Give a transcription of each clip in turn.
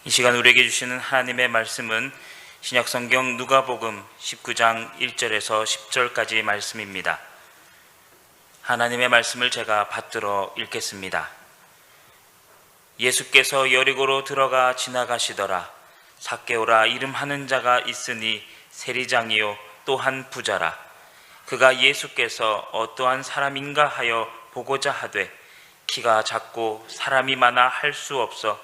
이 시간 우리에게 주시는 하나님의 말씀은 신약성경 누가복음 19장 1절에서 10절까지 말씀입니다. 하나님의 말씀을 제가 받들어 읽겠습니다. 예수께서 여리고로 들어가 지나가시더라. 삭개오라 이름하는 자가 있으니 세리장이요 또한 부자라. 그가 예수께서 어떠한 사람인가 하여 보고자 하되 키가 작고 사람이 많아 할 수 없어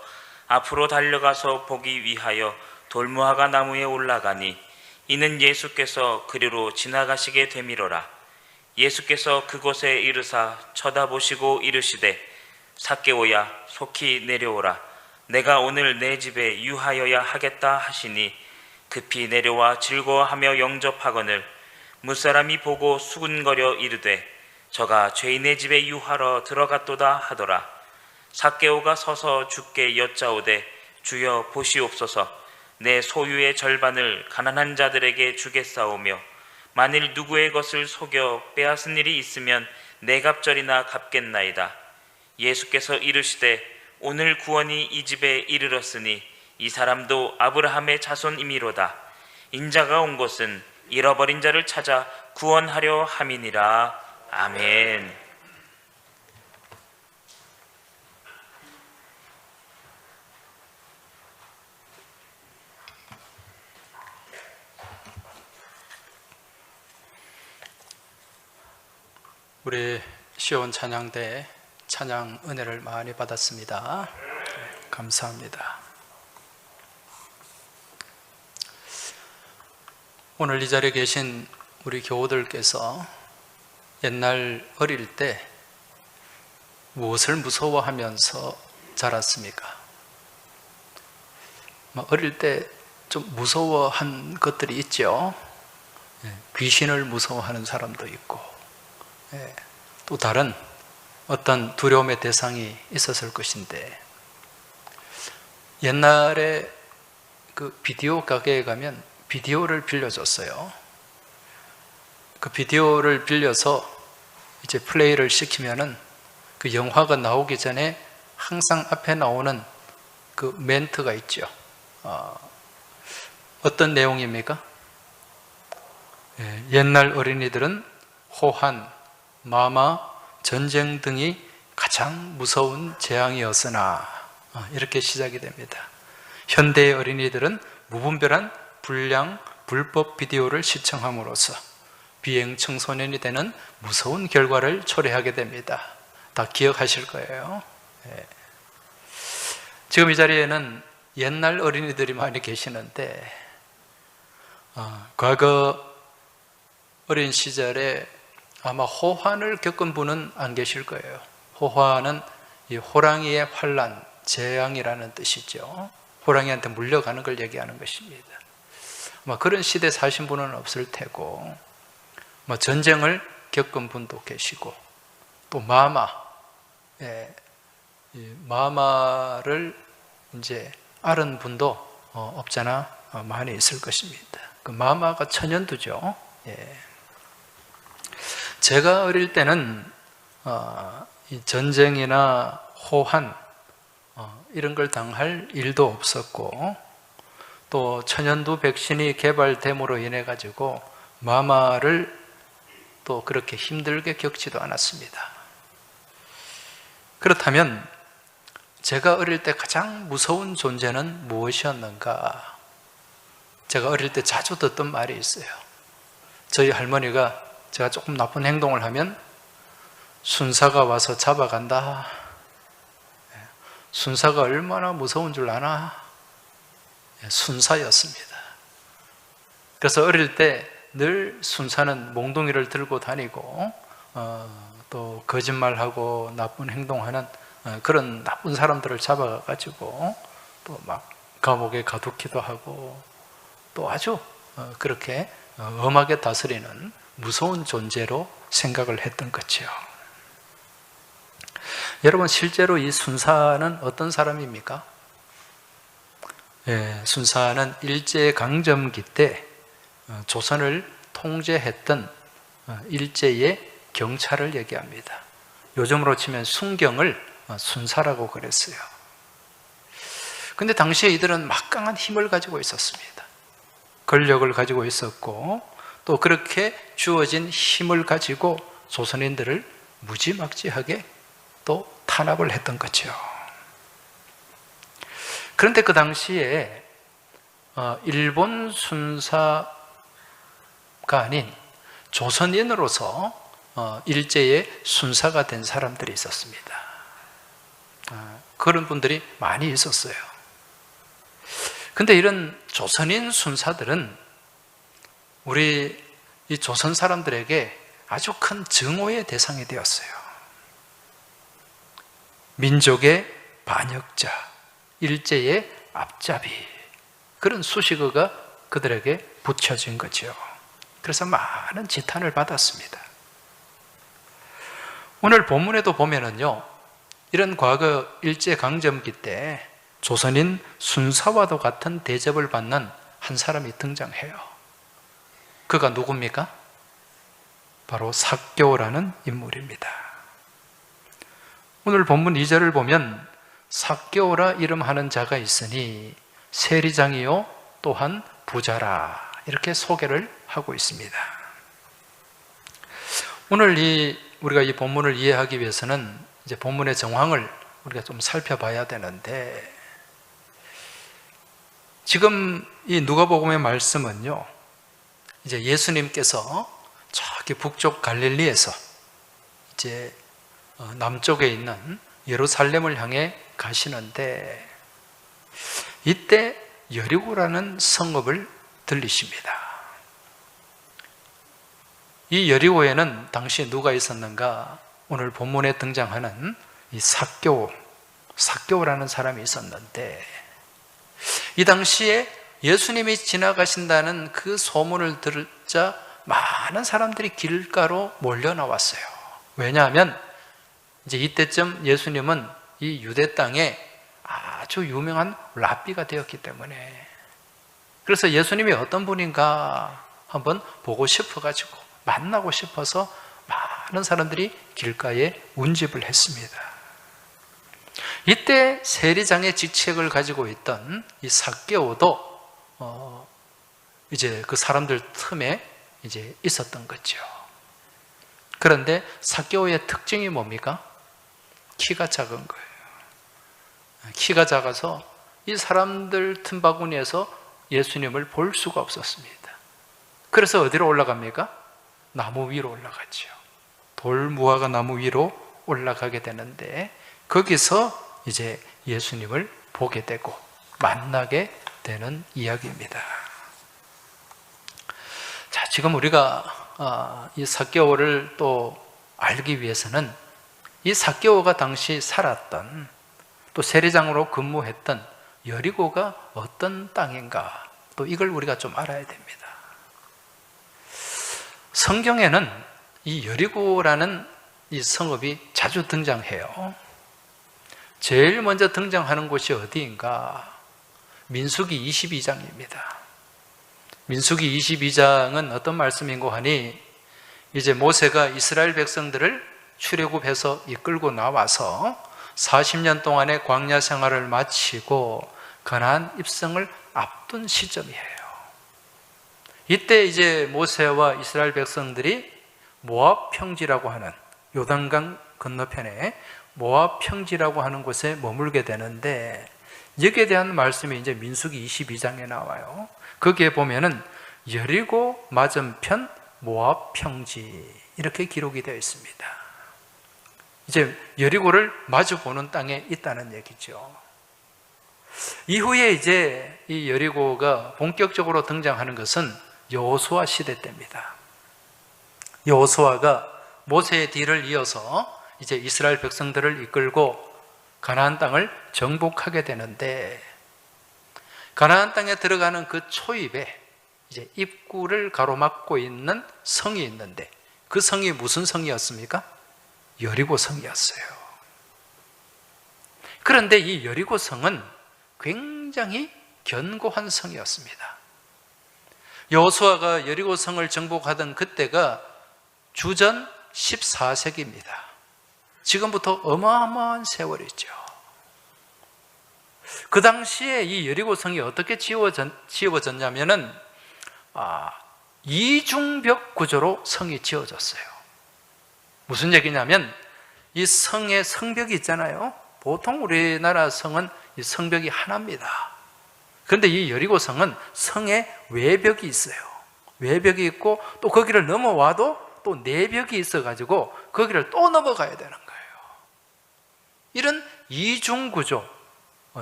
앞으로 달려가서 보기 위하여 돌무화과 나무에 올라가니 이는 예수께서 그리로 지나가시게 되미로라. 예수께서 그곳에 이르사 쳐다보시고 이르시되 삭개오야 속히 내려오라. 내가 오늘 내 집에 유하여야 하겠다 하시니 급히 내려와 즐거워하며 영접하거늘 무사람이 보고 수군거려 이르되 저가 죄인의 집에 유하러 들어갔도다 하더라. 삭개오가 서서 주께 여짜오되 주여 보시옵소서. 내 소유의 절반을 가난한 자들에게 주겠사오며 만일 누구의 것을 속여 빼앗은 일이 있으면 네 갑절이나 갚겠나이다. 예수께서 이르시되 오늘 구원이 이 집에 이르렀으니 이 사람도 아브라함의 자손이미로다. 인자가 온 것은 잃어버린 자를 찾아 구원하려 함이니라. 아멘. 우리 시온 찬양대 찬양 은혜를 많이 받았습니다. 감사합니다. 오늘 이 자리에 계신 우리 교우들께서 옛날 어릴 때 무엇을 무서워하면서 자랐습니까? 어릴 때 좀 무서워한 것들이 있죠. 귀신을 무서워하는 사람도 있고 또 다른 어떤 두려움의 대상이 있었을 것인데, 옛날에 그 비디오 가게에 가면 비디오를 빌려줬어요. 그 비디오를 빌려서 이제 플레이를 시키면은 그 영화가 나오기 전에 항상 앞에 나오는 그 멘트가 있죠. 어떤 내용입니까? 옛날 어린이들은 호환, 마마, 전쟁 등이 가장 무서운 재앙이었으나, 이렇게 시작이 됩니다. 현대의 어린이들은 무분별한 불량, 불법 비디오를 시청함으로써 비행 청소년이 되는 무서운 결과를 초래하게 됩니다. 다 기억하실 거예요. 지금 이 자리에는 옛날 어린이들이 많이 계시는데, 과거 어린 시절에 아마 호환을 겪은 분은 안 계실 거예요. 호환은 이 호랑이의 환란, 재앙이라는 뜻이죠. 호랑이한테 물려가는 걸 얘기하는 것입니다. 아마 그런 시대에 사신 분은 없을 테고, 전쟁을 겪은 분도 계시고, 또 마마를 이제 앓은 분도 없잖아 많이 있을 것입니다. 그 마마가 천연두죠. 제가 어릴 때는 이 전쟁이나 호환 이런 걸 당할 일도 없었고, 또 천연두 백신이 개발됨으로 인해 가지고 마마를 또 그렇게 힘들게 겪지도 않았습니다. 그렇다면 제가 어릴 때 가장 무서운 존재는 무엇이었는가? 제가 어릴 때 자주 듣던 말이 있어요. 저희 할머니가 제가 조금 나쁜 행동을 하면 순사가 와서 잡아간다. 순사가 얼마나 무서운 줄 아나? 순사였습니다. 그래서 어릴 때 늘 순사는 몽둥이를 들고 다니고 또 거짓말하고 나쁜 행동하는 그런 나쁜 사람들을 잡아가지고 또 막 감옥에 가두기도 하고, 또 아주 그렇게 엄하게 다스리는 무서운 존재로 생각을 했던 거죠. 여러분, 실제로 이 순사는 어떤 사람입니까? 순사는 일제강점기 때 조선을 통제했던 일제의 경찰을 얘기합니다. 요즘으로 치면 순경을 순사라고 그랬어요. 근데 당시에 이들은 막강한 힘을 가지고 있었습니다. 권력을 가지고 있었고 또 그렇게 주어진 힘을 가지고 조선인들을 무지막지하게 또 탄압을 했던 거죠. 그런데 그 당시에 일본 순사가 아닌 조선인으로서 일제의 순사가 된 사람들이 있었습니다. 그런 분들이 많이 있었어요. 근데 이런 조선인 순사들은 우리 이 조선 사람들에게 아주 큰 증오의 대상이 되었어요. 민족의 반역자, 일제의 앞잡이, 그런 수식어가 그들에게 붙여진 거죠. 그래서 많은 지탄을 받았습니다. 오늘 본문에도 보면은요, 이런 과거 일제강점기 때 조선인 순사와도 같은 대접을 받는 한 사람이 등장해요. 그가 누굽니까? 바로 삭개오라는 인물입니다. 오늘 본문 2절을 보면 삭개오라 이름하는 자가 있으니 세리장이요 또한 부자라, 이렇게 소개를 하고 있습니다. 오늘 우리가 이 본문을 이해하기 위해서는 이제 본문의 정황을 우리가 좀 살펴봐야 되는데, 지금 이 누가복음의 말씀은요, 이제 예수님께서 저기 북쪽 갈릴리에서 이제 남쪽에 있는 예루살렘을 향해 가시는데, 이때 여리고라는 성읍을 들리십니다. 이 여리고에는 당시 누가 있었는가? 오늘 본문에 등장하는 이 삭개오라는 사람이 있었는데, 이 당시에 예수님이 지나가신다는 그 소문을 듣자 많은 사람들이 길가로 몰려 나왔어요. 왜냐하면 이제 이때쯤 예수님은 이 유대 땅에 아주 유명한 랍비가 되었기 때문에, 그래서 예수님이 어떤 분인가 한번 보고 싶어가지고, 만나고 싶어서 많은 사람들이 길가에 운집을 했습니다. 이때 세리장의 직책을 가지고 있던 이 삭개오도 이제 그 사람들 틈에 이제 있었던 거죠. 그런데 삭개오의 특징이 뭡니까? 키가 작은 거예요. 키가 작아서 이 사람들 틈바구니에서 예수님을 볼 수가 없었습니다. 그래서 어디로 올라갑니까? 나무 위로 올라가죠. 돌무화과 나무 위로 올라가게 되는데, 거기서 이제 예수님을 보게 되고 만나게 되는 이야기입니다. 자, 지금 우리가 이 삭개오를 또 알기 위해서는 이 삭개오가 당시 살았던, 또 세리장으로 근무했던 여리고가 어떤 땅인가, 또 이걸 우리가 좀 알아야 됩니다. 성경에는 이 여리고라는 이 성읍이 자주 등장해요. 제일 먼저 등장하는 곳이 어디인가? 민수기 22장입니다. 민수기 22장은 어떤 말씀인고 하니, 이제 모세가 이스라엘 백성들을 출애굽해서 이끌고 나와서 40년 동안의 광야 생활을 마치고 가나안 입성을 앞둔 시점이에요. 이때 이제 모세와 이스라엘 백성들이 모압 평지라고 하는, 요단강 건너편에 모압 평지라고 하는 곳에 머물게 되는데, 여기에 대한 말씀이 이제 민수기 22장에 나와요. 거기에 보면은 여리고 맞은편 모압 평지, 이렇게 기록이 되어 있습니다. 이제 여리고를 마주 보는 땅에 있다는 얘기죠. 이후에 이제 이 여리고가 본격적으로 등장하는 것은 여호수아 시대 때입니다. 여호수아가 모세의 뒤를 이어서 이제 이스라엘 백성들을 이끌고 가나안 땅을 정복하게 되는데, 가나안 땅에 들어가는 그 초입에 이제 입구를 가로막고 있는 성이 있는데, 그 성이 무슨 성이었습니까? 여리고 성이었어요. 그런데 이 여리고 성은 굉장히 견고한 성이었습니다. 여호수아가 여리고 성을 정복하던 그때가 주전 14세기입니다. 지금부터 어마어마한 세월이죠. 그 당시에 이 여리고성이 어떻게 지어졌냐면은 이중벽 구조로 성이 지어졌어요. 무슨 얘기냐면 이 성의 성벽이 있잖아요. 보통 우리나라 성은 이 성벽이 하나입니다. 그런데 이 여리고성은 성에 외벽이 있어요. 외벽이 있고 또 거기를 넘어와도 또 내벽이 있어가지고 거기를 또 넘어가야 되는 거예요. 이런 이중구조,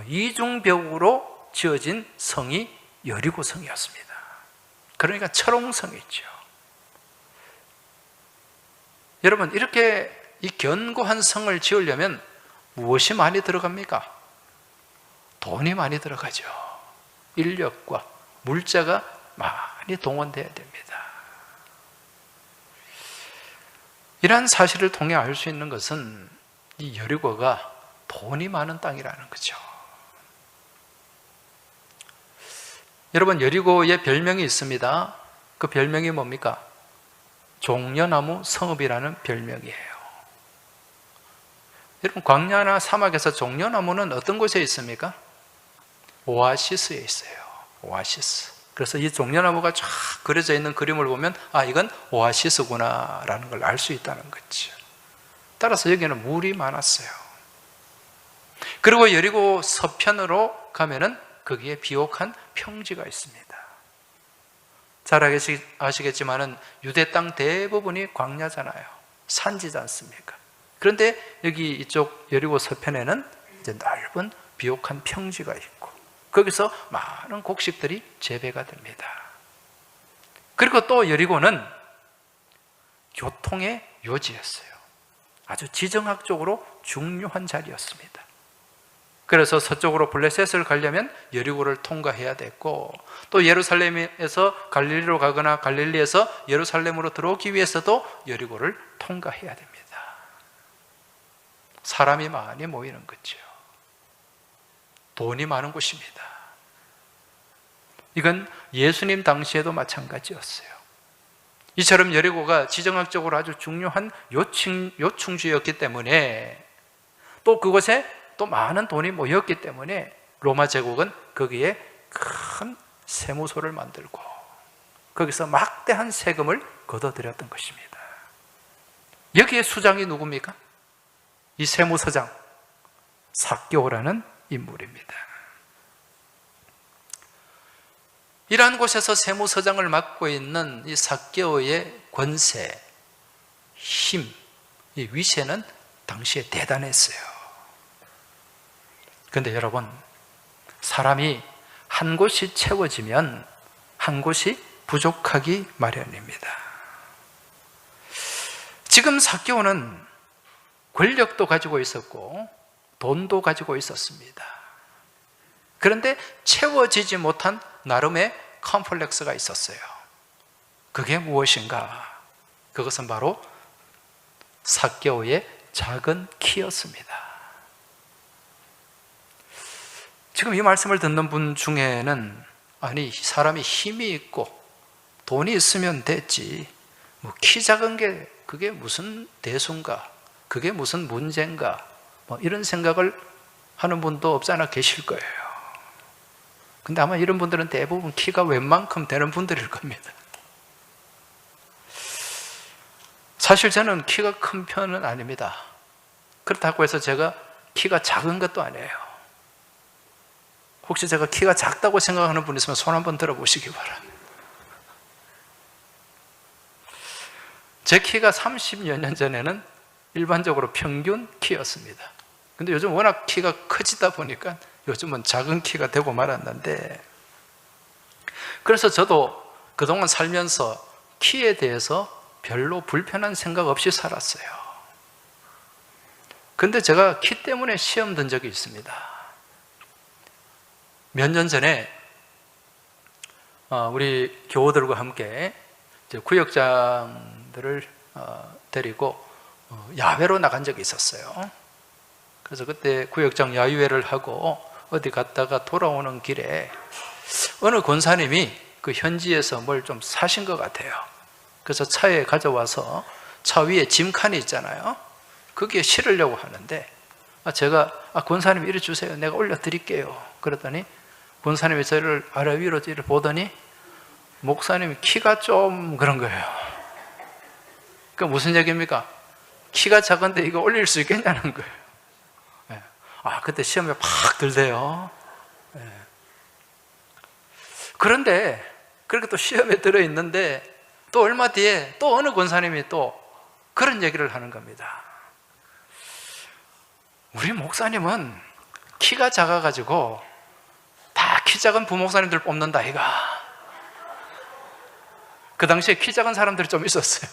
이중벽으로 지어진 성이 여리고성이었습니다. 그러니까 철옹성이죠. 여러분, 이렇게 이 견고한 성을 지으려면 무엇이 많이 들어갑니까? 돈이 많이 들어가죠. 인력과 물자가 많이 동원돼야 됩니다. 이러한 사실을 통해 알 수 있는 것은 이 여리고가 돈이 많은 땅이라는 거죠. 여러분, 여리고의 별명이 있습니다. 그 별명이 뭡니까? 종려나무 성읍이라는 별명이에요. 여러분, 광야나 사막에서 종려나무는 어떤 곳에 있습니까? 오아시스에 있어요. 오아시스. 그래서 이 종려나무가 쫙 그려져 있는 그림을 보면 이건 오아시스구나 라는 걸 알 수 있다는 거죠. 따라서 여기는 물이 많았어요. 그리고 여리고 서편으로 가면은 거기에 비옥한 평지가 있습니다. 잘 아시겠지만은 유대 땅 대부분이 광야잖아요. 산지지 않습니까? 그런데 여기 이쪽 여리고 서편에는 이제 넓은 비옥한 평지가 있고 거기서 많은 곡식들이 재배가 됩니다. 그리고 또 여리고는 교통의 요지였어요. 아주 지정학적으로 중요한 자리였습니다. 그래서 서쪽으로 블레셋을 가려면 여리고를 통과해야 됐고 또 예루살렘에서 갈릴리로 가거나 갈릴리에서 예루살렘으로 들어오기 위해서도 여리고를 통과해야 됩니다. 사람이 많이 모이는 거죠. 돈이 많은 곳입니다. 이건 예수님 당시에도 마찬가지였어요. 이처럼 여리고가 지정학적으로 아주 중요한 요충지였기 때문에 또 그곳에 또 많은 돈이 모였기 때문에 로마 제국은 거기에 큰 세무소를 만들고 거기서 막대한 세금을 걷어들였던 것입니다. 여기에 수장이 누굽니까? 이 세무서장 삭개오라는 인물입니다. 이러한 곳에서 세무서장을 맡고 있는 이 삭개오의 권세, 힘, 이 위세는 당시에 대단했어요. 그런데 여러분, 사람이 한 곳이 채워지면 한 곳이 부족하기 마련입니다. 지금 삭개오는 권력도 가지고 있었고 돈도 가지고 있었습니다. 그런데 채워지지 못한 나름의 컴플렉스가 있었어요. 그게 무엇인가? 그것은 바로 삭개오의 작은 키였습니다. 지금 이 말씀을 듣는 분 중에는 사람이 힘이 있고 돈이 있으면 됐지 키 작은 게 그게 무슨 대수인가? 그게 무슨 문제인가? 이런 생각을 하는 분도 없지 않아 계실 거예요. 근데 아마 이런 분들은 대부분 키가 웬만큼 되는 분들일 겁니다. 사실 저는 키가 큰 편은 아닙니다. 그렇다고 해서 제가 키가 작은 것도 아니에요. 혹시 제가 키가 작다고 생각하는 분 있으면 손 한번 들어보시기 바랍니다. 제 키가 30여 년 전에는 일반적으로 평균 키였습니다. 근데 요즘 워낙 키가 커지다 보니까 요즘은 작은 키가 되고 말았는데, 그래서 저도 그동안 살면서 키에 대해서 별로 불편한 생각 없이 살았어요. 근데 제가 키 때문에 시험 든 적이 있습니다. 몇 년 전에 우리 교우들과 함께 구역장들을 데리고 야외로 나간 적이 있었어요. 그래서 그때 구역장 야유회를 하고 어디 갔다가 돌아오는 길에 어느 권사님이 그 현지에서 뭘 좀 사신 것 같아요. 그래서 차에 가져와서 차 위에 짐칸이 있잖아요. 거기에 실으려고 하는데 제가 권사님 이리 주세요. 내가 올려드릴게요. 그랬더니 권사님이 저를 아래 위로 뒤를 보더니 목사님이 키가 좀 그런 거예요. 그 무슨 얘기입니까? 키가 작은데 이거 올릴 수 있겠냐는 거예요. 네. 그때 시험에 팍 들대요. 네. 그런데 그렇게 또 시험에 들어있는데 또 얼마 뒤에 또 어느 권사님이 또 그런 얘기를 하는 겁니다. 우리 목사님은 키가 작아가지고 다 키 작은 부목사님들 뽑는다 이가. 그 당시에 키 작은 사람들이 좀 있었어요.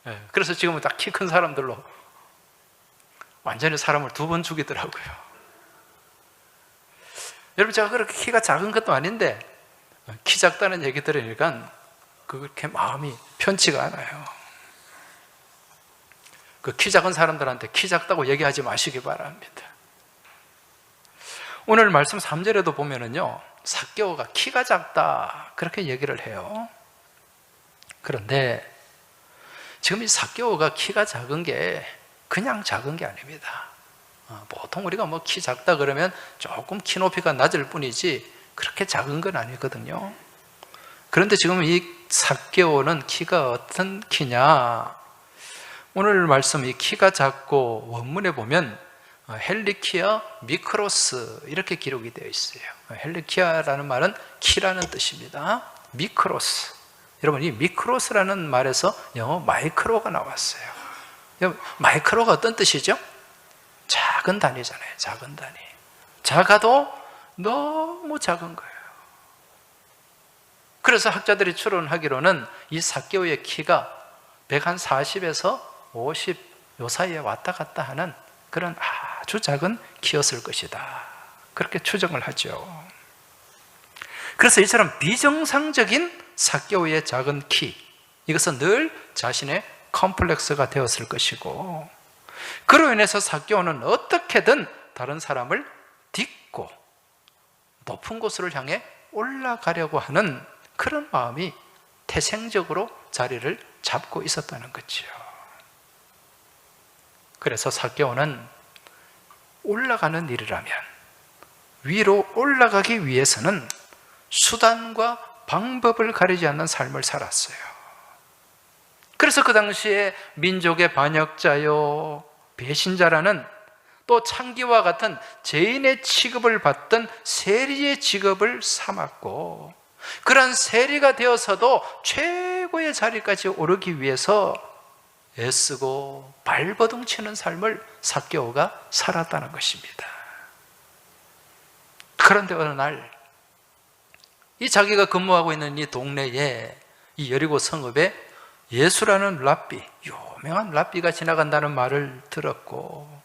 네, 그래서 지금은 다 키 큰 사람들로 완전히 사람을 두 번 죽이더라고요. 여러분, 제가 그렇게 키가 작은 것도 아닌데 키 작다는 얘기 들으니까 그렇게 마음이 편치가 않아요. 그 키 작은 사람들한테 키 작다고 얘기하지 마시기 바랍니다. 오늘 말씀 3절에도 보면은요, 삭개오가 키가 작다 그렇게 얘기를 해요. 그런데 지금 이 삭개오가 키가 작은 게 그냥 작은 게 아닙니다. 보통 우리가 뭐 키 작다 그러면 조금 키 높이가 낮을 뿐이지 그렇게 작은 건 아니거든요. 그런데 지금 이 삭개오는 키가 어떤 키냐? 오늘 말씀 이 키가 작고 원문에 보면 헬리키아 미크로스 이렇게 기록이 되어 있어요. 헬리키아라는 말은 키라는 뜻입니다. 미크로스. 여러분, 이 미크로스라는 말에서 영어 마이크로가 나왔어요. 마이크로가 어떤 뜻이죠? 작은 단위잖아요. 작은 단위. 작아도 너무 작은 거예요. 그래서 학자들이 추론하기로는 이 삭개오의 키가 140에서 50 요 사이에 왔다 갔다 하는 그런 아주 작은 키였을 것이다. 그렇게 추정을 하죠. 그래서 이처럼 비정상적인 삭개오의 작은 키, 이것은 늘 자신의 컴플렉스가 되었을 것이고, 그로 인해서 삭개오는 어떻게든 다른 사람을 딛고 높은 곳으로 향해 올라가려고 하는 그런 마음이 태생적으로 자리를 잡고 있었다는 거죠. 그래서 삭개오는 올라가는 일이라면 위로 올라가기 위해서는 수단과 방법을 가리지 않는 삶을 살았어요. 그래서 그 당시에 민족의 반역자요, 배신자라는, 또 창기와 같은 죄인의 취급을 받던 세리의 직업을 삼았고, 그런 세리가 되어서도 최고의 자리까지 오르기 위해서 애쓰고 발버둥 치는 삶을 삭개오가 살았다는 것입니다. 그런데 어느 날 이 자기가 근무하고 있는 이 동네에, 이 여리고 성읍에 예수라는 랍비, 유명한 랍비가 지나간다는 말을 들었고,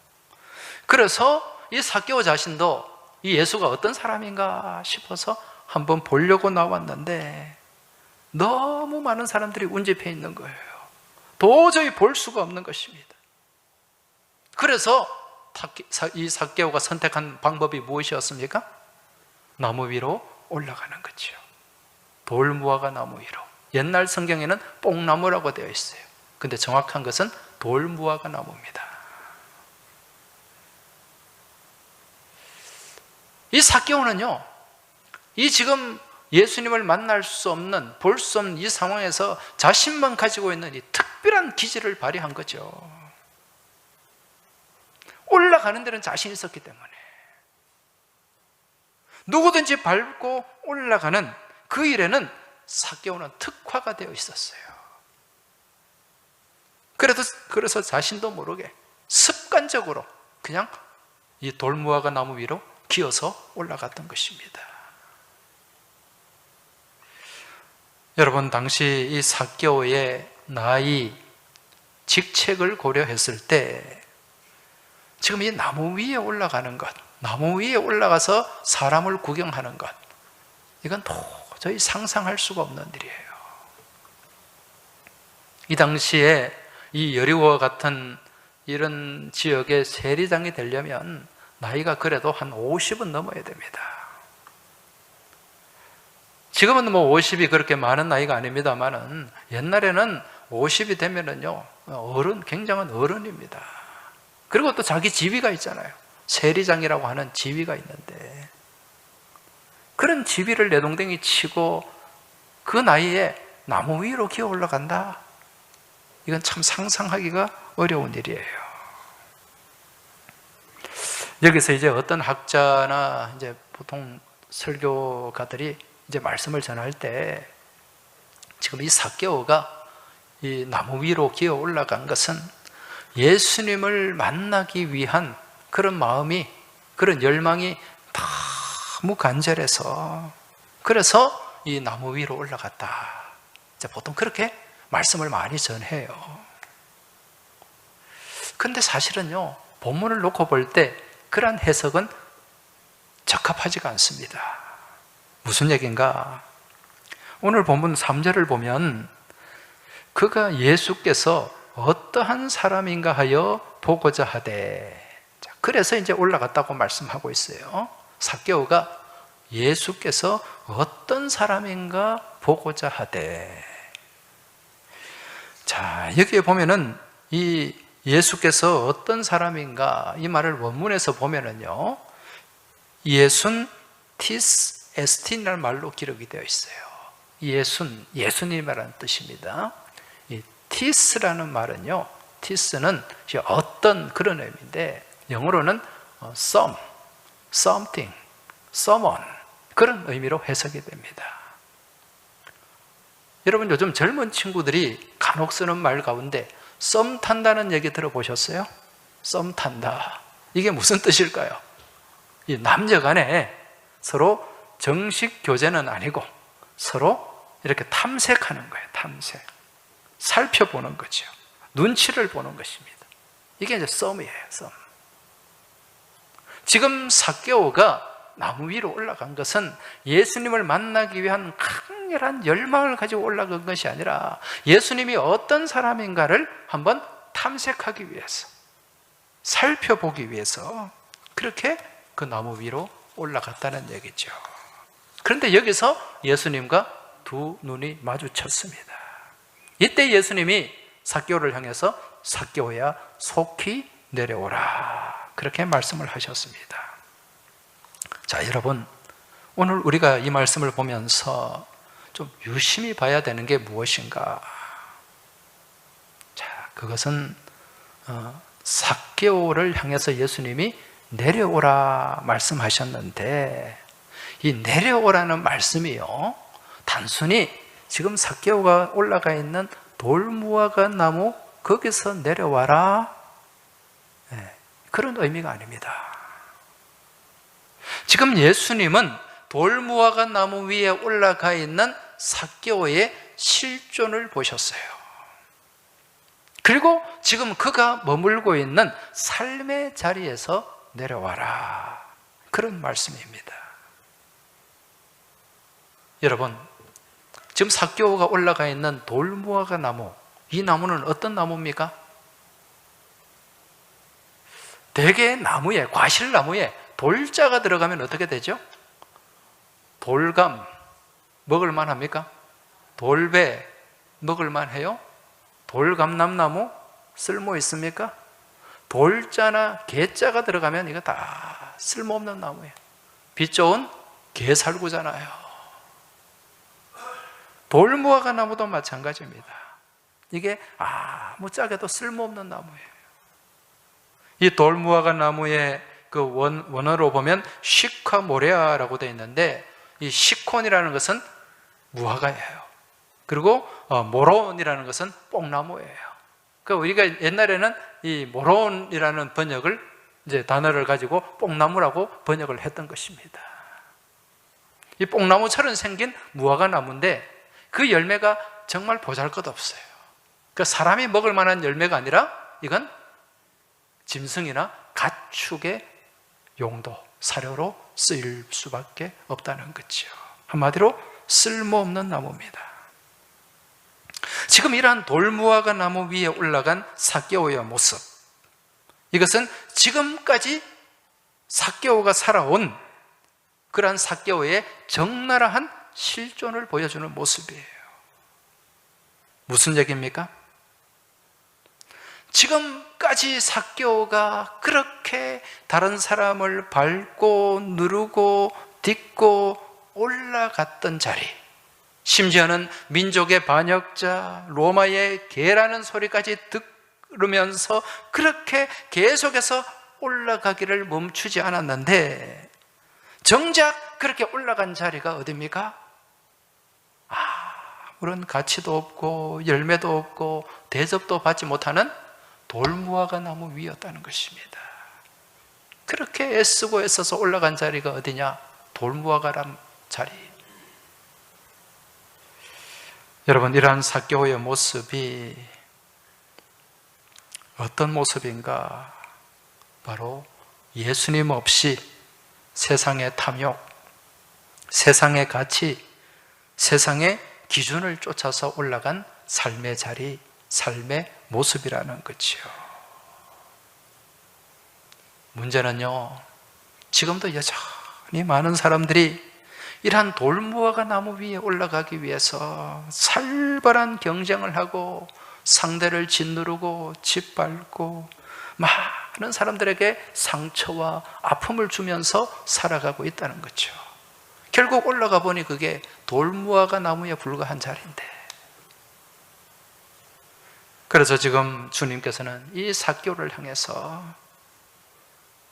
그래서 이 삭개오 자신도 이 예수가 어떤 사람인가 싶어서 한번 보려고 나왔는데 너무 많은 사람들이 운집해 있는 거예요. 도저히 볼 수가 없는 것입니다. 그래서 이 삭개오가 선택한 방법이 무엇이었습니까? 나무 위로 올라가는 거죠. 돌무화과 나무 위로. 옛날 성경에는 뽕나무라고 되어 있어요. 근데 정확한 것은 돌무화과 나무입니다. 이 삭개오는요, 이 지금 예수님을 만날 수 없는, 볼 수 없는 이 상황에서 자신만 가지고 있는 이 특별한 기질을 발휘한 거죠. 올라가는 데는 자신이 있었기 때문에 누구든지 밟고 올라가는 그 일에는 삭개오는 특화가 되어 있었어요. 그래서 자신도 모르게 습관적으로 그냥 이 돌무화과 나무 위로 기어서 올라갔던 것입니다. 여러분, 당시 이 삭개오의 나이, 직책을 고려했을 때 지금 이 나무 위에 올라가는 것, 나무 위에 올라가서 사람을 구경하는 것, 이건 도저히 상상할 수가 없는 일이에요. 이 당시에 이 여리고와 같은 이런 지역의 세리장이 되려면 나이가 그래도 한 50은 넘어야 됩니다. 지금은 뭐 50이 그렇게 많은 나이가 아닙니다만은 옛날에는 50이 되면은요, 굉장한 어른입니다. 그리고 또 자기 지위가 있잖아요. 세리장이라고 하는 지위가 있는데, 그런 지위를 내동댕이 치고 그 나이에 나무 위로 기어 올라간다? 이건 참 상상하기가 어려운 일이에요. 여기서 이제 어떤 학자나 이제 보통 설교가들이 이제 말씀을 전할 때, 지금 이 삭개오가 이 나무 위로 기어 올라간 것은 예수님을 만나기 위한 그런 마음이, 그런 열망이 너무 간절해서, 그래서 이 나무 위로 올라갔다. 이제 보통 그렇게 말씀을 많이 전해요. 근데 사실은요, 본문을 놓고 볼 때 그러한 해석은 적합하지가 않습니다. 무슨 얘기인가? 오늘 본문 3절을 보면 그가 예수께서 어떠한 사람인가 하여 보고자 하되, 그래서 이제 올라갔다고 말씀하고 있어요. 삭개오가 예수께서 어떤 사람인가 보고자 하되. 자, 여기에 보면은 이 예수께서 어떤 사람인가, 이 말을 원문에서 보면은요, 예순 티스 에스틴이라는 말로 기록이 되어 있어요. 예수님이라는 뜻입니다. 이 티스라는 말은요, 티스는 어떤 그런 의미인데, 영어로는 something, someone, 그런 의미로 해석이 됩니다. 여러분, 요즘 젊은 친구들이 간혹 쓰는 말 가운데 썸 탄다는 얘기 들어보셨어요? 썸 탄다. 이게 무슨 뜻일까요? 이 남녀 간에 서로 정식 교제는 아니고 서로 이렇게 탐색하는 거예요. 탐색. 살펴보는 거죠. 눈치를 보는 것입니다. 이게 이제 썸이에요. 썸. 지금 삭개오가 나무 위로 올라간 것은 예수님을 만나기 위한 강렬한 열망을 가지고 올라간 것이 아니라 예수님이 어떤 사람인가를 한번 탐색하기 위해서, 살펴보기 위해서 그렇게 그 나무 위로 올라갔다는 얘기죠. 그런데 여기서 예수님과 두 눈이 마주쳤습니다. 이때 예수님이 삭개오를 향해서 삭개오야 속히 내려오라, 그렇게 말씀을 하셨습니다. 자, 여러분, 오늘 우리가 이 말씀을 보면서 좀 유심히 봐야 되는 게 무엇인가? 자, 그것은 삭개오를 향해서 예수님이 내려오라 말씀하셨는데, 이 내려오라는 말씀이요, 단순히 지금 삭개오가 올라가 있는 돌무화과 나무 거기서 내려와라, 그런 의미가 아닙니다. 지금 예수님은 돌무화과 나무 위에 올라가 있는 삭개오의 실존을 보셨어요. 그리고 지금 그가 머물고 있는 삶의 자리에서 내려와라, 그런 말씀입니다. 여러분, 지금 삭개오가 올라가 있는 돌무화과 나무, 이 나무는 어떤 나무입니까? 대개 나무에, 과실나무에 돌자가 들어가면 어떻게 되죠? 돌감 먹을만 합니까? 돌배 먹을만 해요? 돌감람나무 쓸모 있습니까? 돌자나 개자가 들어가면 이거 다 쓸모없는 나무예요. 빛 좋은 개살구잖아요. 돌무화과 나무도 마찬가지입니다. 이게 아무짝에도 쓸모없는 나무예요. 이 돌무화과 나무의 그 원어로 보면 시카모레아라고 되어 있는데, 이 시콘이라는 것은 무화과예요. 그리고 모론이라는 것은 뽕나무예요. 그러니까 우리가 옛날에는 이 모론이라는 번역을, 이제 단어를 가지고 뽕나무라고 번역을 했던 것입니다. 이 뽕나무처럼 생긴 무화과 나무인데 그 열매가 정말 보잘것없어요. 그러니까 사람이 먹을 만한 열매가 아니라 이건 짐승이나 가축의 용도, 사료로 쓰일 수밖에 없다는 거죠. 한마디로 쓸모없는 나무입니다. 지금 이러한 돌무화과 나무 위에 올라간 삭개오의 모습, 이것은 지금까지 삭개오가 살아온 그러한 삭개오의 적나라한 실존을 보여주는 모습이에요. 무슨 얘기입니까? 지금까지 삭개오가 그렇게 다른 사람을 밟고 누르고 딛고 올라갔던 자리, 심지어는 민족의 반역자 로마의 개라는 소리까지 들으면서 그렇게 계속해서 올라가기를 멈추지 않았는데, 정작 그렇게 올라간 자리가 어디입니까? 아무런 가치도 없고 열매도 없고 대접도 받지 못하는 돌무화과 나무 위였다는 것입니다. 그렇게 애쓰고 애써서 올라간 자리가 어디냐? 돌무화과란 자리. 여러분, 이러한 삭개오의 모습이 어떤 모습인가? 바로 예수님 없이 세상의 탐욕, 세상의 가치, 세상의 기준을 쫓아서 올라간 삶의 자리, 삶의 모습이라는 거죠. 문제는요, 지금도 여전히 많은 사람들이 이러한 돌무화과 나무 위에 올라가기 위해서 살벌한 경쟁을 하고 상대를 짓누르고 짓밟고 많은 사람들에게 상처와 아픔을 주면서 살아가고 있다는 거죠. 결국 올라가 보니 그게 돌무화과 나무에 불과한 자리인데, 그래서 지금 주님께서는 이 삭개오를 향해서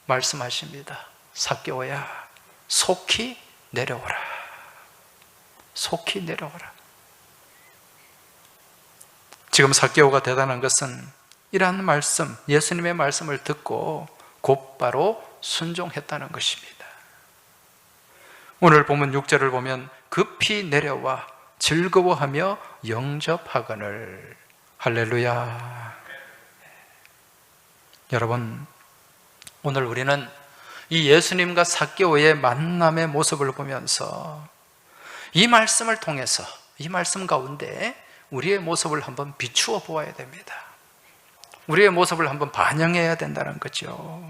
말씀하십니다. 삭개오야, 속히 내려오라. 속히 내려오라. 지금 삭개오가 대단한 것은 이러한 말씀, 예수님의 말씀을 듣고 곧바로 순종했다는 것입니다. 오늘 본문 6절을 보면 급히 내려와 즐거워하며 영접하거늘. 할렐루야. 여러분, 오늘 우리는 이 예수님과 삭개오의 만남의 모습을 보면서 이 말씀을 통해서, 이 말씀 가운데 우리의 모습을 한번 비추어 보아야 됩니다. 우리의 모습을 한번 반영해야 된다는 거죠.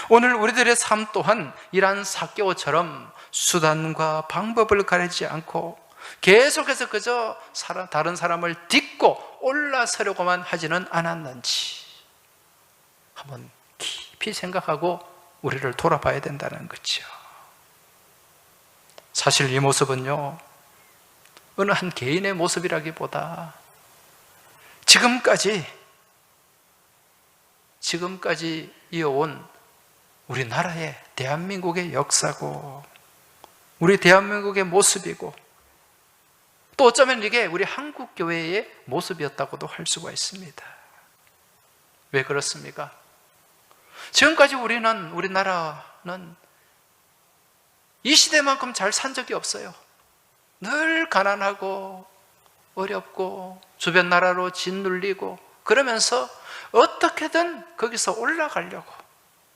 오늘 우리들의 삶 또한 이러한 삭개오처럼 수단과 방법을 가리지 않고 계속해서 그저 다른 사람을 딛고 올라서려고만 하지는 않았는지 한번 깊이 생각하고 우리를 돌아봐야 된다는 거죠. 사실 이 모습은요, 어느 한 개인의 모습이라기보다 지금까지 이어온 우리나라의, 대한민국의 역사고 우리 대한민국의 모습이고, 또 어쩌면 이게 우리 한국교회의 모습이었다고도 할 수가 있습니다. 왜 그렇습니까? 지금까지 우리나라는 이 시대만큼 잘 산 적이 없어요. 늘 가난하고 어렵고 주변 나라로 짓눌리고 그러면서 어떻게든 거기서 올라가려고,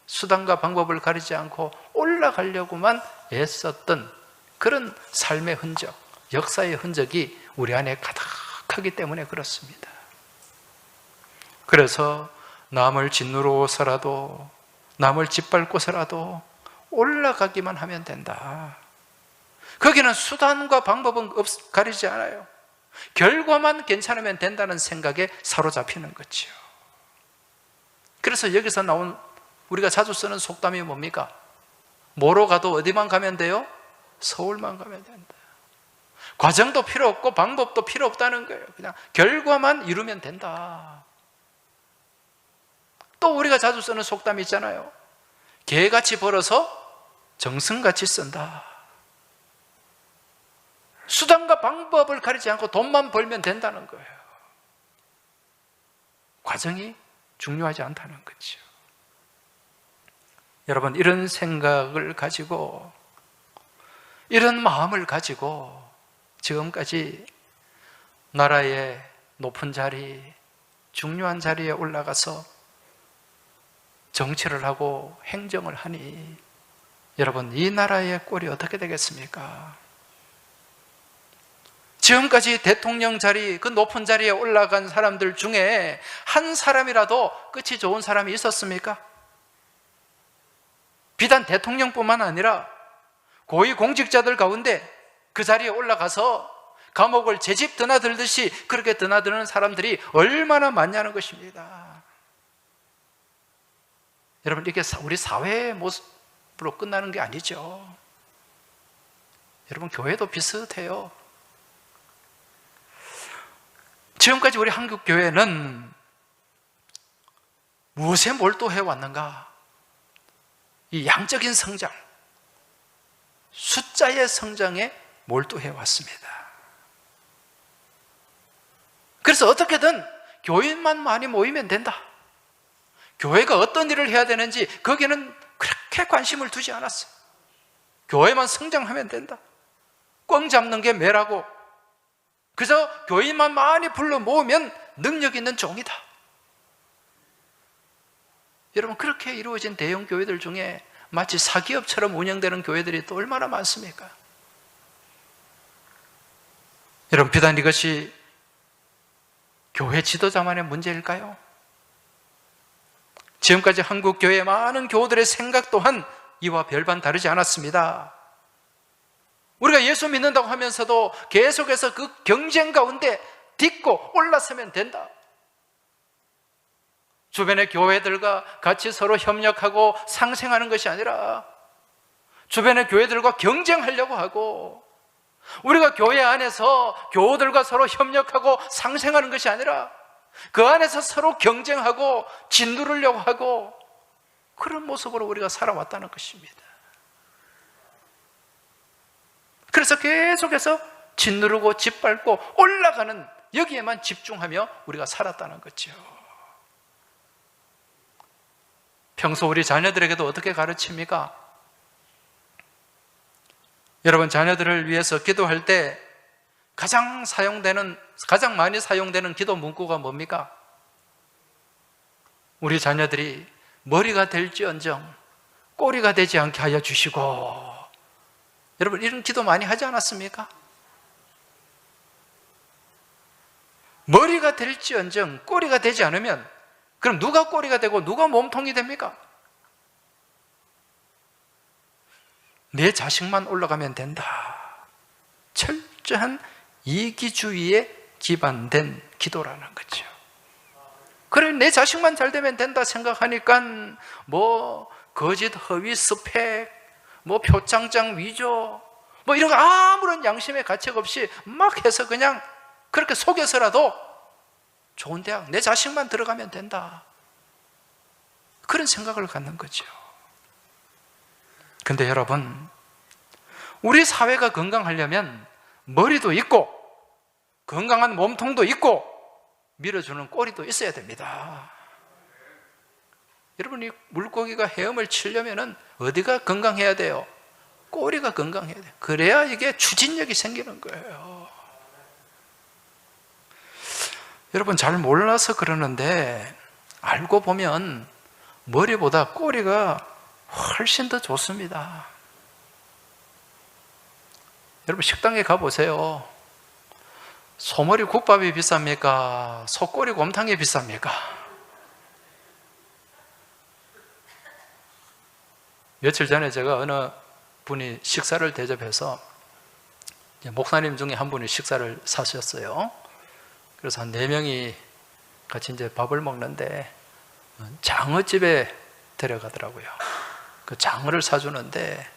수단과 방법을 가리지 않고 올라가려고만 애썼던 그런 삶의 흔적, 역사의 흔적이 우리 안에 가득하기 때문에 그렇습니다. 그래서 남을 짓누르고서라도, 남을 짓밟고서라도 올라가기만 하면 된다. 거기는 수단과 방법은 가리지 않아요. 결과만 괜찮으면 된다는 생각에 사로잡히는 거죠. 그래서 여기서 나온 우리가 자주 쓰는 속담이 뭡니까? 뭐로 가도 어디만 가면 돼요? 서울만 가면 된다. 과정도 필요 없고 방법도 필요 없다는 거예요. 그냥 결과만 이루면 된다. 또 우리가 자주 쓰는 속담이 있잖아요. 개같이 벌어서 정승같이 쓴다. 수단과 방법을 가리지 않고 돈만 벌면 된다는 거예요. 과정이 중요하지 않다는 거죠. 여러분, 이런 생각을 가지고, 이런 마음을 가지고 지금까지 나라의 높은 자리, 중요한 자리에 올라가서 정치를 하고 행정을 하니 여러분, 이 나라의 꼴이 어떻게 되겠습니까? 지금까지 대통령 자리, 그 높은 자리에 올라간 사람들 중에 한 사람이라도 끝이 좋은 사람이 있었습니까? 비단 대통령뿐만 아니라 고위공직자들 가운데 그 자리에 올라가서 감옥을 제 집 드나들듯이 그렇게 드나드는 사람들이 얼마나 많냐는 것입니다. 여러분, 이게 우리 사회의 모습으로 끝나는 게 아니죠. 여러분, 교회도 비슷해요. 지금까지 우리 한국 교회는 무엇에 몰두해 왔는가? 이 양적인 성장, 숫자의 성장에 몰두해 왔습니다. 그래서 어떻게든 교인만 많이 모이면 된다. 교회가 어떤 일을 해야 되는지 거기에는 그렇게 관심을 두지 않았어요. 교회만 성장하면 된다. 꽝 잡는 게 매라고. 그래서 교인만 많이 불러 모으면 능력 있는 종이다. 여러분, 그렇게 이루어진 대형 교회들 중에 마치 사기업처럼 운영되는 교회들이 또 얼마나 많습니까? 여러분, 비단 이것이 교회 지도자만의 문제일까요? 지금까지 한국 교회의 많은 교우들의 생각 또한 이와 별반 다르지 않았습니다. 우리가 예수 믿는다고 하면서도 계속해서 그 경쟁 가운데 딛고 올라서면 된다. 주변의 교회들과 같이 서로 협력하고 상생하는 것이 아니라 주변의 교회들과 경쟁하려고 하고, 우리가 교회 안에서 교우들과 서로 협력하고 상생하는 것이 아니라 그 안에서 서로 경쟁하고 짓누르려고 하고, 그런 모습으로 우리가 살아왔다는 것입니다. 그래서 계속해서 짓누르고 짓밟고 올라가는 여기에만 집중하며 우리가 살았다는 거죠. 평소 우리 자녀들에게도 어떻게 가르칩니까? 여러분, 자녀들을 위해서 기도할 때 가장 많이 사용되는 기도 문구가 뭡니까? 우리 자녀들이 머리가 될지언정 꼬리가 되지 않게 하여 주시고. 여러분, 이런 기도 많이 하지 않았습니까? 머리가 될지언정 꼬리가 되지 않으면 그럼 누가 꼬리가 되고 누가 몸통이 됩니까? 내 자식만 올라가면 된다. 철저한 이기주의에 기반된 기도라는 거죠. 그래, 내 자식만 잘 되면 된다 생각하니까 거짓 허위 스펙, 표창장 위조, 이런 거 아무런 양심의 가책 없이 막 해서 그냥 그렇게 속여서라도 좋은 대학, 내 자식만 들어가면 된다. 그런 생각을 갖는 거죠. 근데 여러분, 우리 사회가 건강하려면 머리도 있고 건강한 몸통도 있고 밀어주는 꼬리도 있어야 됩니다. 여러분, 이 물고기가 헤엄을 치려면 어디가 건강해야 돼요? 꼬리가 건강해야 돼요. 그래야 이게 추진력이 생기는 거예요. 여러분, 잘 몰라서 그러는데 알고 보면 머리보다 꼬리가 훨씬 더 좋습니다. 여러분, 식당에 가보세요. 소머리 국밥이 비쌉니까? 소꼬리 곰탕이 비쌉니까? 며칠 전에 제가 어느 분이 식사를 대접해서 목사님 중에 한 분이 식사를 사셨어요. 그래서 한 4명이 같이 이제 밥을 먹는데 장어집에 데려가더라고요. 그 장어를 사주는데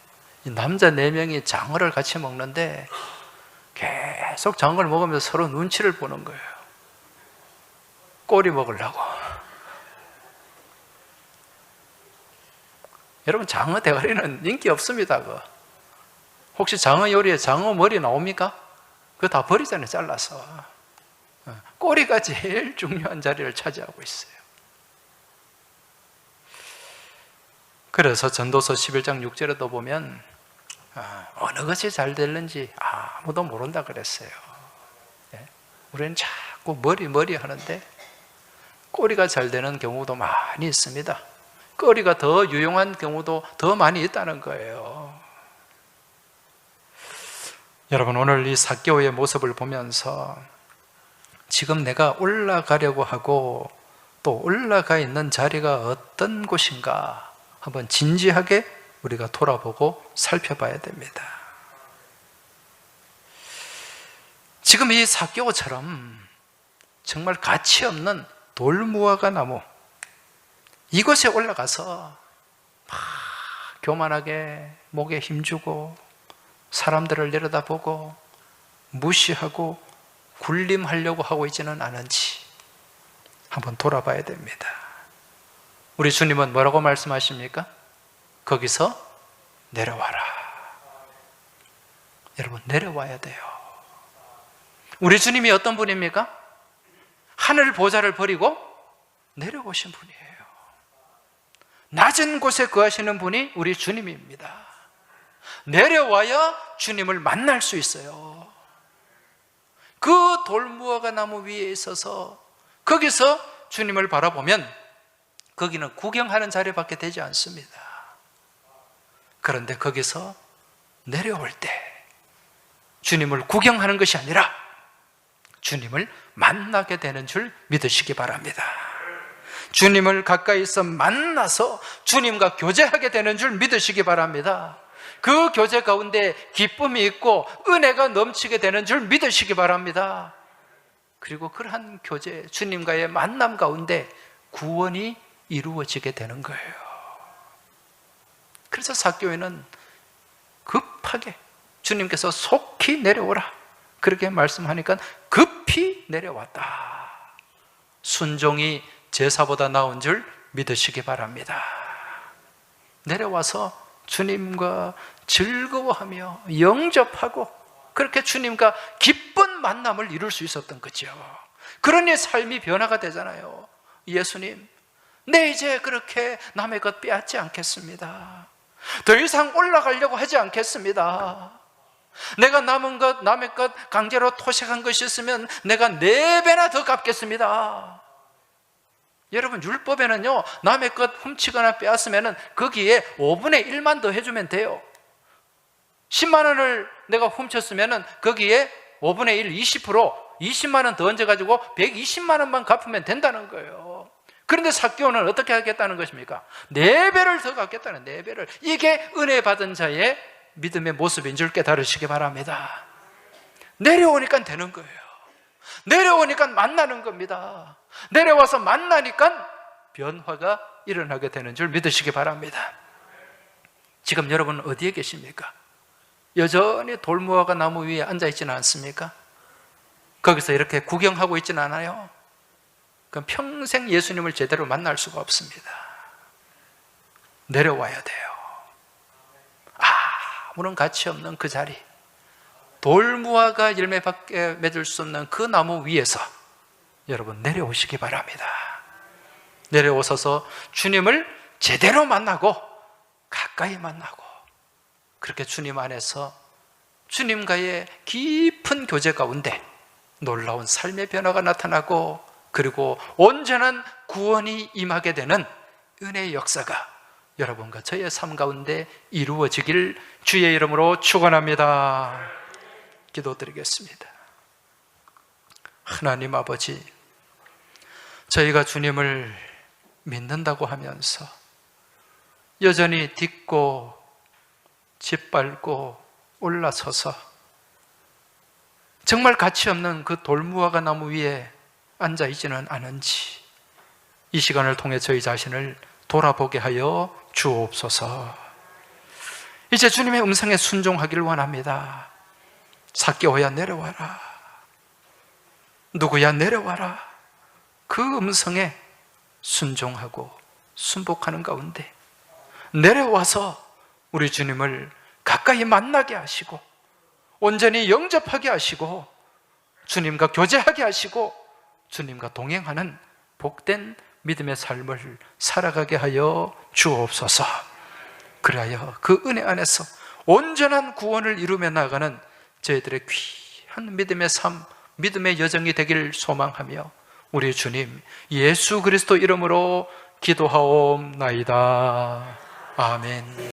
이 남자 4명이 장어를 같이 먹는데 계속 장어를 먹으면서 서로 눈치를 보는 거예요. 꼬리 먹으려고. 여러분, 장어 대가리는 인기 없습니다. 혹시 장어 요리에 장어 머리 나옵니까? 그거 다 버리잖아요, 잘라서. 꼬리가 제일 중요한 자리를 차지하고 있어요. 그래서 전도서 11장 6절에도 보면 어느 것이 잘 되는지 아무도 모른다 그랬어요. 우리는 자꾸 머리 하는데 꼬리가 잘 되는 경우도 많이 있습니다. 꼬리가 더 유용한 경우도 더 많이 있다는 거예요. 여러분, 오늘 이 삭개오의 모습을 보면서 지금 내가 올라가려고 하고 또 올라가 있는 자리가 어떤 곳인가 한번 진지하게 우리가 돌아보고 살펴봐야 됩니다. 지금 이 삭개오처럼 정말 가치 없는 돌무화과 나무, 이곳에 올라가서 막 교만하게 목에 힘주고 사람들을 내려다보고 무시하고 군림하려고 하고 있지는 않은지 한번 돌아봐야 됩니다. 우리 주님은 뭐라고 말씀하십니까? 거기서 내려와라. 여러분, 내려와야 돼요. 우리 주님이 어떤 분입니까? 하늘 보좌를 버리고 내려오신 분이에요. 낮은 곳에 거하시는 분이 우리 주님입니다. 내려와야 주님을 만날 수 있어요. 그 돌무화과 나무 위에 있어서 거기서 주님을 바라보면 거기는 구경하는 자리밖에 되지 않습니다. 그런데 거기서 내려올 때 주님을 구경하는 것이 아니라 주님을 만나게 되는 줄 믿으시기 바랍니다. 주님을 가까이서 만나서 주님과 교제하게 되는 줄 믿으시기 바랍니다. 그 교제 가운데 기쁨이 있고 은혜가 넘치게 되는 줄 믿으시기 바랍니다. 그리고 그러한 교제, 주님과의 만남 가운데 구원이 이루어지게 되는 거예요. 그래서 삭개오는 급하게 주님께서 속히 내려오라 그렇게 말씀하니까 급히 내려왔다. 순종이 제사보다 나은 줄 믿으시기 바랍니다. 내려와서 주님과 즐거워하며 영접하고 그렇게 주님과 기쁜 만남을 이룰 수 있었던 거죠. 그러니 삶이 변화가 되잖아요. 예수님, 내 이제 그렇게 남의 것 빼앗지 않겠습니다. 더 이상 올라가려고 하지 않겠습니다. 내가 남은 것, 남의 것 강제로 토색한 것이 있으면 내가 4배나 더 갚겠습니다. 여러분, 율법에는요, 남의 것 훔치거나 빼앗으면 거기에 5분의 1만 더 해주면 돼요. 10만 원을 내가 훔쳤으면 거기에 5분의 1, 20%, 20만 원 더 얹어가지고 120만 원만 갚으면 된다는 거예요. 그런데 삭개오는 어떻게 하겠다는 것입니까? 4배를 더 갚겠다는, 4배를. 이게 은혜 받은 자의 믿음의 모습인 줄 깨달으시기 바랍니다. 내려오니까 되는 거예요. 내려오니까 만나는 겁니다. 내려와서 만나니까 변화가 일어나게 되는 줄 믿으시기 바랍니다. 지금 여러분 어디에 계십니까? 여전히 돌무화과 나무 위에 앉아 있지는 않습니까? 거기서 이렇게 구경하고 있지는 않아요? 그럼 평생 예수님을 제대로 만날 수가 없습니다. 내려와야 돼요. 아무런 가치 없는 그 자리, 돌무화과 열매밖에 맺을 수 없는 그 나무 위에서 여러분 내려오시기 바랍니다. 내려오셔서 주님을 제대로 만나고 가까이 만나고 그렇게 주님 안에서 주님과의 깊은 교제 가운데 놀라운 삶의 변화가 나타나고 그리고 온전한 구원이 임하게 되는 은혜의 역사가 여러분과 저의 삶 가운데 이루어지길 주의 이름으로 축원합니다. 기도드리겠습니다. 하나님 아버지, 저희가 주님을 믿는다고 하면서 여전히 딛고 짓밟고 올라서서 정말 가치 없는 그 돌무화과 나무 위에 앉아 있지는 않은지 이 시간을 통해 저희 자신을 돌아보게 하여 주옵소서. 이제 주님의 음성에 순종하기를 원합니다. 삭개오야 내려와라. 누구야 내려와라. 그 음성에 순종하고 순복하는 가운데 내려와서 우리 주님을 가까이 만나게 하시고 온전히 영접하게 하시고 주님과 교제하게 하시고 주님과 동행하는 복된 믿음의 삶을 살아가게 하여 주옵소서. 그리하여 그 은혜 안에서 온전한 구원을 이루며 나아가는 저희들의 귀한 믿음의 삶, 믿음의 여정이 되길 소망하며 우리 주님 예수 그리스도 이름으로 기도하옵나이다. 아멘.